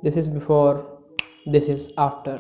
This is before, this is after.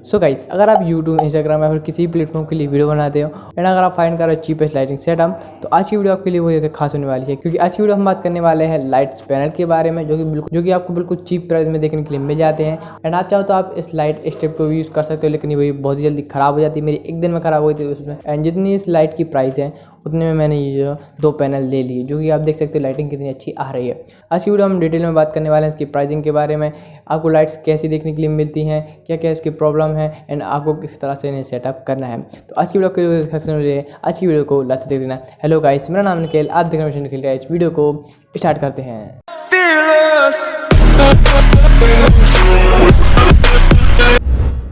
So guys, अगर आप YouTube, Instagram या फिर किसी प्लेटफॉर्म के लिए वीडियो बनाते हो एंड अगर आप फाइंड कर रहे हो चीपेस्ट लाइटिंग सेटअप, तो आज की वीडियो आपके लिए बहुत खास होने वाली है, क्योंकि आज की वीडियो हम बात करने वाले हैं लाइट्स पैनल के बारे में, जो कि आपको बिल्कुल चीप प्राइस में देखने के लिए मिल जाते हैं। एंड आप चाहो तो आप इस लाइट स्ट्रिप को भी यूज़ कर सकते हो, लेकिन ये बहुत ही जल्दी ख़राब हो जाती है। मेरी एक दिन में ख़राब हुई थी उसमें। एंड जितनी इस लाइट की प्राइस है उतने में मैंने ये जो 2 पैनल ले लिए, जो कि आप देख सकते हो लाइटिंग कितनी अच्छी आ रही है। आज की वीडियो हम डिटेल में बात करने वाले हैं इसकी प्राइसिंग के बारे में, आपको लाइट्स कैसी देखने के लिए मिलती हैं, क्या क्या इसकी प्रॉब्लम है एंड आपको किस तरह से इन्हें सेटअप करना है। तो आज की वीडियो आज की वीडियो को लास्ट तक देख देना। हेलो गाइस, मेरा नाम निखिल, आप देख रहे हैं निखिल। वीडियो को स्टार्ट करते हैं।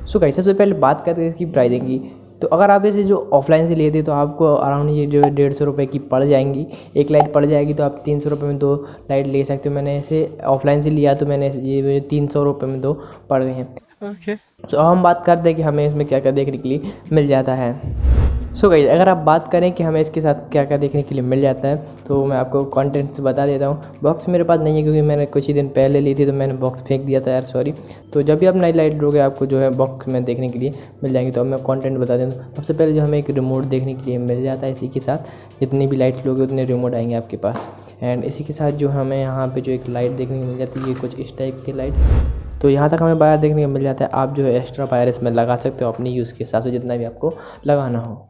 सो गाइस, सबसे पहले बात करते हैं इसकी प्राइसिंग की। तो अगर आप इसे जो ऑफलाइन से लेते तो आपको अराउंड ये जो 150 रुपये की पड़ जाएंगी, एक लाइट पड़ जाएगी, तो आप 300 रुपये में 2 लाइट ले सकते हो। मैंने इसे ऑफलाइन से लिया तो मैंने ये 300 रुपये में 2 पड़ गए हैं। ओके, तो अब हम बात करते हैं कि हमें इसमें क्या क्या देखने के लिए मिल जाता है। सो गाइस, अगर आप बात करें कि हमें इसके साथ क्या क्या देखने के लिए मिल जाता है, तो मैं आपको कंटेंट्स बता देता हूँ। बॉक्स मेरे पास नहीं है क्योंकि मैंने कुछ ही दिन पहले ली थी, तो मैंने बॉक्स फेंक दिया था यार, सॉरी। तो जब भी आप नई लाइट लोगे आपको जो है बॉक्स में देखने के लिए मिल जाएंगे। तो अब मैं कंटेंट बता देता हूँ। सबसे पहले जो हमें एक रिमोट देखने के लिए मिल जाता है, इसी के साथ जितनी भी लाइट्स लोगे उतने रिमोट आएंगे आपके पास। एंड इसी के साथ जो हमें यहाँ पर जो एक लाइट देखने को मिल जाती है, ये कुछ इस टाइप की लाइट, तो यहाँ तक हमें वायर देखने को मिल जाता है। आप जो है एक्स्ट्रा वायर इसमें लगा सकते हो अपनी यूज़ के हिसाब से, जितना भी आपको लगाना हो।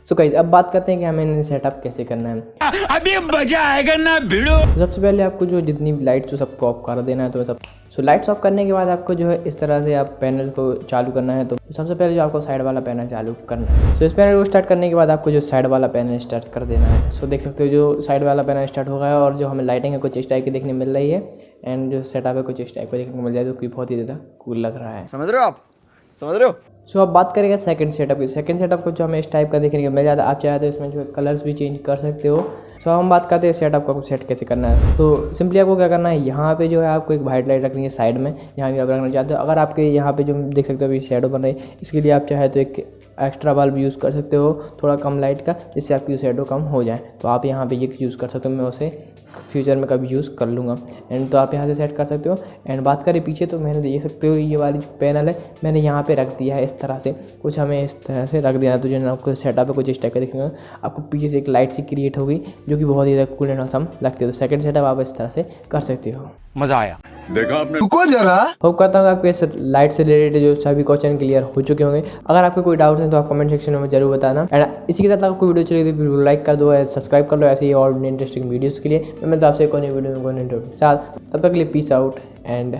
सो गाइस, अब बात करते हैं कि हमें इन्हें सेटअप कैसे करना है। अभी मजा आएगा ना भिड़ो। सबसे पहले आपको जो जितनी भी लाइट्स हो सबको ऑफ कर देना है। तो सब लाइट्स ऑफ करने के बाद आपको जो है इस तरह से आप पैनल को चालू करना है। तो सबसे पहले जो आपको साइड वाला पैनल चालू करना है। तो इस पैनल को स्टार्ट करने के बाद आपको जो साइड वाला पैनल स्टार्ट कर देना है। सो देख सकते हो जो साइड वाला पैनल स्टार्ट हो गया है, और जो हमें लाइटिंग है कुछ इस टाइप की देखने मिल रही है, एंड जो सेटअप है कुछ इस टाइप का देखने को मिल जाए, तो बहुत ही ज़्यादा कूल लग रहा है। समझ रहे हो आप? समझ रहे हो? सो अब बात करेंगे सेकंड सेटअप की। सेकंड सेटअप को जो हमें इस टाइप का देखने को मिल जाता है। आप चाहे तो इसमें जो है कलर्स भी चेंज कर सकते हो। सो हम बात करते हैं सेटअप का सेट कैसे करना है। तो सिंपली आपको क्या करना है, यहाँ पे जो है आपको एक वाइट लाइट रखनी है साइड में, यहाँ भी आप रखना चाहते हो। अगर आपके यहाँ पे जो देख सकते हो अभी शेडो बन रही है, इसके लिए आप चाहे तो एक एक्स्ट्रा बल्ब यूज़ कर सकते हो, थोड़ा कम लाइट का, जिससे आपकी शेडो कम हो जाए। तो आप यहाँ पे ये यूज़ कर सकते हो। मैं उसे फ्यूचर में कभी यूज़ कर लूँगा। एंड तो आप यहाँ से सेट कर सकते हो। एंड बात करें पीछे, तो मैंने देख सकते हो ये वाली जो पैनल है मैंने यहाँ पे रख दिया है इस तरह से, कुछ हमें इस तरह से रख देना। तो जो आपको सेटअप है कुछ इस टाइप का देखने को आपको पीछे से एक लाइट सी क्रिएट होगी, जो कि बहुत ही ज़्यादा कूल एंड ऑसम लगती है। तो सेकंड सेटअप आप इस तरह से कर सकते हो। मज़ा आया? देखा आपने? रुको जरा। होप करता हूँ आपके इस लाइट से रिलेटेड जो सभी क्वेश्चन क्लियर हो चुके होंगे। अगर आपके कोई डाउट्स हैं तो आप कमेंट सेक्शन में जरूर बताना। एंड इसी के साथ आपको वीडियो चलेगी तो वीडियो लाइक कर दो, सब्सक्राइब कर लो ऐसे ही और इंटरेस्टिंग वीडियोज़ के लिए। मैं आपसे कोई नई वीडियो में कोई इंटरेस्ट साथ, तब तक के लिए पीस आउट एंड